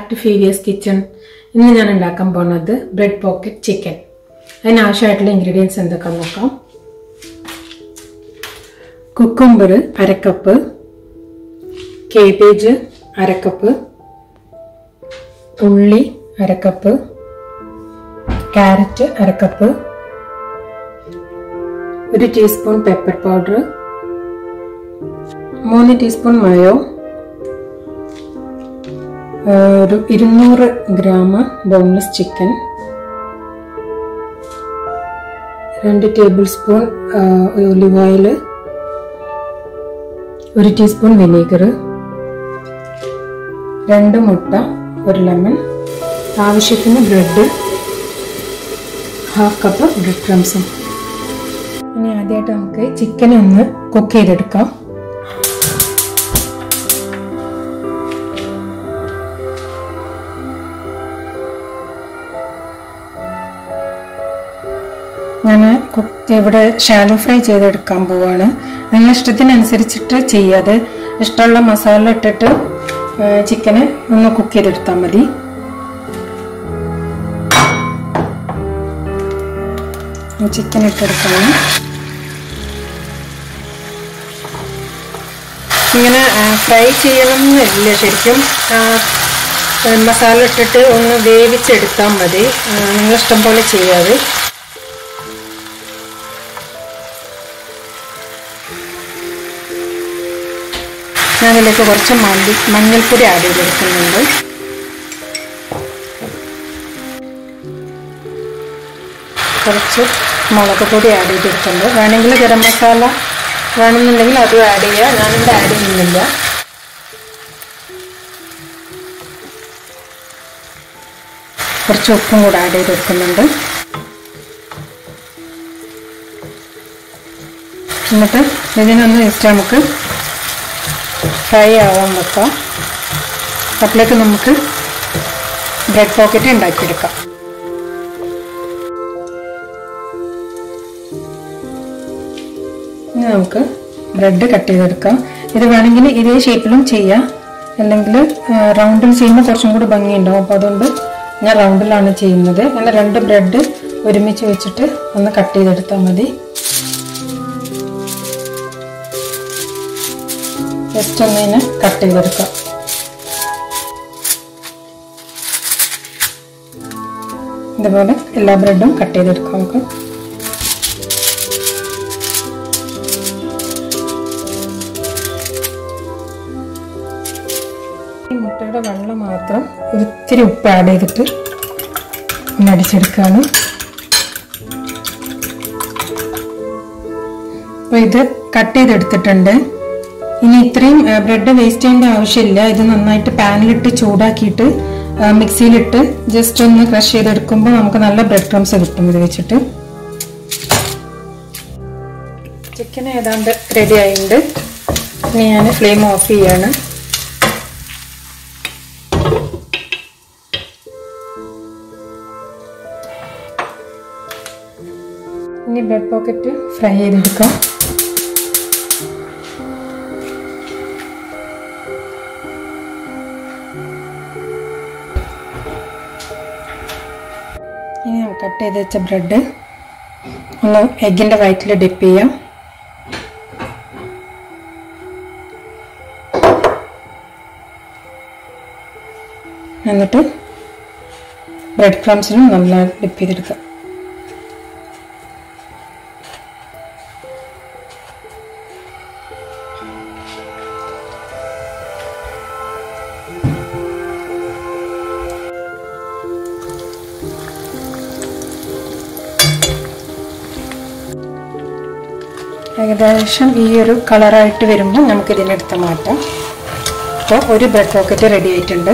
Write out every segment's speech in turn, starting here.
back to Fiveas kitchen. Now I am going to bread pocket chicken. I will show you the ingredients. Cucumber 1 cup, cabbage 1 cup, ulli 1 cup, carrot 1 cup, 1 teaspoon pepper powder, 3 teaspoon mayo, 200 gram boneless chicken, 2 tablespoon olive oil, 1 teaspoon vineger, 2 മുട്ട, 1 lemon, ആവശ്യത്തിന് bread, 1/2 cup breadcrumbs. ഇനി ആദ്യമായിട്ട് നമുക്ക് chicken ഒന്ന് cook ചെയ്തെടുക്കാം. ഞാൻ ഇവിടെ shallow fry ചെയ്തെടുക്കാൻ പോവാണ്. നിങ്ങളുടെ ഇഷ്ടത്തിനനുസരിച്ചിട്ട് ചെയ്യാതെ ഇഷ്ടമുള്ള മസാല ഇട്ടിട്ട് ചിക്കന് ഒന്ന് കുക്ക് ചെയ്തെടുത്താൽ മതി. ചിക്കൻ ഇട്ടെടുക്കണം. ഇങ്ങനെ ഫ്രൈ ചെയ്യണമെന്നില്ല, ശരിക്കും മസാല ഇട്ടിട്ട് ഒന്ന് വേവിച്ചെടുത്താൽ മതി. നിങ്ങളിഷ്ടം പോലെ ചെയ്യാതെ. ഞാനിതിലേക്ക് കുറച്ച് മഞ്ഞൾപ്പൊടി ആഡ് ചെയ്തെടുക്കുന്നുണ്ട്. കുറച്ച് മുളക് പൊടി ആഡ് ചെയ്തെടുക്കുന്നുണ്ട്. വേണമെങ്കിൽ ഗരം മസാല വേണമെന്നുണ്ടെങ്കിൽ അതും ആഡ് ചെയ്യുക. ഞാനിവിടെ ആഡ് ചെയ്യുന്നില്ല. കുറച്ച് ഉപ്പും കൂടെ ആഡ് ചെയ്തെടുക്കുന്നുണ്ട്. എന്നിട്ട് ഇതിനൊന്ന് ജസ്റ്റ് നമുക്ക് ഫ്രൈ ആവാൻ വെക്കാം. അപ്പോഴേക്ക് നമുക്ക് ബ്രെഡ് പോക്കറ്റ് ഉണ്ടാക്കിയെടുക്കാം. ഇനി നമുക്ക് ബ്രെഡ് കട്ട് ചെയ്തെടുക്കാം. ഇത് വേണമെങ്കിൽ ഇതേ ഷേപ്പിലും ചെയ്യാം, അല്ലെങ്കിൽ റൗണ്ടിൽ ചെയ്യുമ്പോൾ കുറച്ചും കൂടി ഭംഗിയുണ്ടാവും. അപ്പോൾ അതുകൊണ്ട് ഞാൻ റൗണ്ടിലാണ് ചെയ്യുന്നത്. അങ്ങനെ 2 ബ്രെഡ് ഒരുമിച്ച് വെച്ചിട്ട് ഒന്ന് കട്ട് ചെയ്തെടുത്താൽ മതി. ജസ്റ്റ് ഒന്നിനെ കട്ട് ചെയ്തെടുക്കാം. ഇതുപോലെ എല്ലാ ബ്രെഡും കട്ട് ചെയ്തെടുക്കാം നമുക്ക്. ഈ മുട്ടയുടെ വെള്ളം മാത്രം ഒരിത്തിരി ഉപ്പ് ആഡ് ചെയ്തിട്ട് ഒന്ന് അടിച്ചെടുക്കുകയാണ്. അപ്പോൾ ഇത് കട്ട് ചെയ്തെടുത്തിട്ടുണ്ട്. ഇനി ഇത്രയും ബ്രെഡ് വേസ്റ്റ് ചെയ്യേണ്ട ആവശ്യമില്ല. ഇത് നന്നായിട്ട് പാനിലിട്ട് ചൂടാക്കിയിട്ട് മിക്സിയിലിട്ട് ജസ്റ്റ് ഒന്ന് ക്രഷ് ചെയ്തെടുക്കുമ്പോൾ നമുക്ക് നല്ല ബ്രെഡ് ക്രംസ് കിട്ടും ഇത് വെച്ചിട്ട്. ചിക്കൻ ഏതാണ്ട് റെഡി ആയിട്ടുണ്ട്. ഇനി ഞാൻ ഫ്ലെയിം ഓഫ് ചെയ്യാണ്. ഇനി ബ്രെഡ് പോക്കറ്റ് ഫ്രൈ ചെയ്തെടുക്കാം. ഇനി നമുക്ക് കട്ട് ചെയ്ത് വെച്ച ബ്രെഡ് ഒന്ന് എഗ്ഗിൻ്റെ വയറ്റിൽ ഡിപ്പ് ചെയ്യാം. എന്നിട്ട് ബ്രെഡ് ക്രംസിലും നല്ല ഡിപ്പ് ചെയ്തെടുക്കാം. ഏകദേശം ഈ ഒരു കളറായിട്ട് വരുമ്പോൾ നമുക്ക് ഇതിനെടുത്ത് മാറ്റാം. അപ്പോൾ ഒരു ബ്രെഡ് പോക്കറ്റ് റെഡി ആയിട്ടുണ്ട്.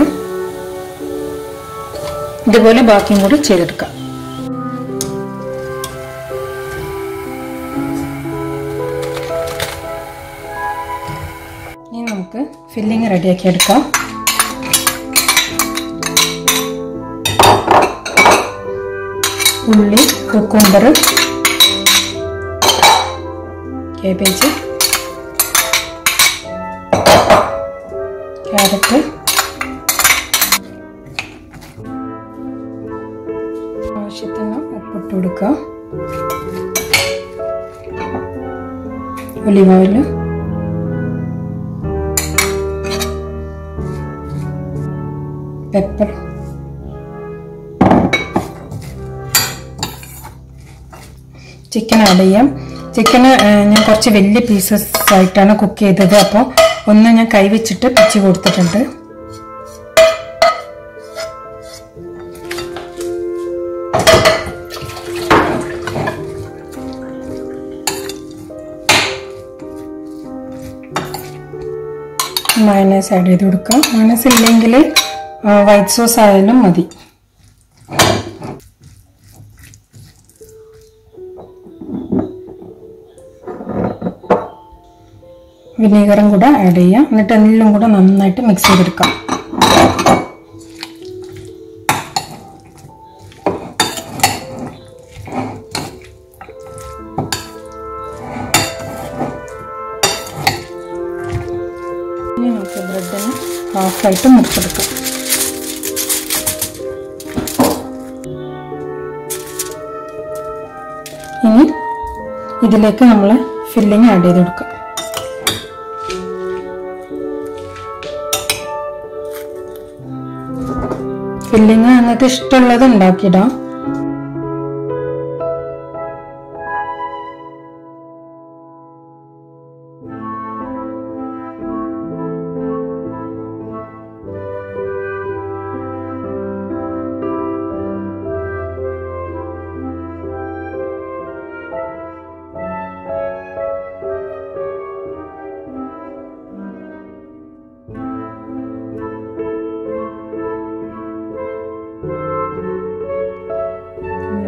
ഇതുപോലെ ബാക്കിയും കൂടി ചെയ്തെടുക്കാം. ഇനി നമുക്ക് ഫില്ലിങ് റെഡിയാക്കി എടുക്കാം. ഉള്ളി, കുക്കുംബർ, cabbage, carrot, കൊടുക്കുക. Olive oil, pepper, chicken add ചെയ്യാം. ചിക്കന് ഞാൻ കുറച്ച് വലിയ പീസസ് ആയിട്ടാണ് കുക്ക് ചെയ്തത്. അപ്പോൾ ഒന്ന് ഞാൻ കൈവച്ചിട്ട് പിച്ചി കൊടുത്തിട്ടുണ്ട്. മയണൈസ് ആഡ് ചെയ്ത് കൊടുക്കാം. മയണൈസ് ഇല്ലെങ്കിൽ വൈറ്റ് സോസ് ആയാലും മതി. വിനീഗറും കൂടെ ആഡ് ചെയ്യാം. എന്നിട്ട് എല്ലാം കൂടെ നന്നായിട്ട് മിക്സ് ചെയ്തെടുക്കാം. ഇനി നമുക്ക് ബ്രെഡിന് ഹാഫായിട്ട് മുറിച്ചെടുക്കാം. ഇനി ഇതിലേക്ക് നമ്മൾ ഫില്ലിങ് ആഡ് ചെയ്ത് കൊടുക്കാം. ഫില്ലിങ് നിങ്ങൾക്ക് ഇഷ്ടമുള്ളത് ഉണ്ടാക്കിയിടാം.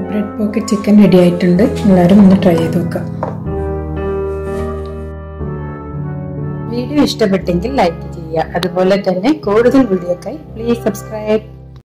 ബ്രെഡ് പോക്കറ്റ് ചിക്കൻ റെഡി ആയിട്ടുണ്ട്. എല്ലാവരും ഒന്ന് ട്രൈ ചെയ്ത് നോക്കാം. വീഡിയോ ഇഷ്ടപ്പെട്ടെങ്കിൽ ലൈക്ക് ചെയ്യുക. അതുപോലെ തന്നെ കൂടുതൽ വീഡിയോക്കായി പ്ലീസ് സബ്സ്ക്രൈബ്.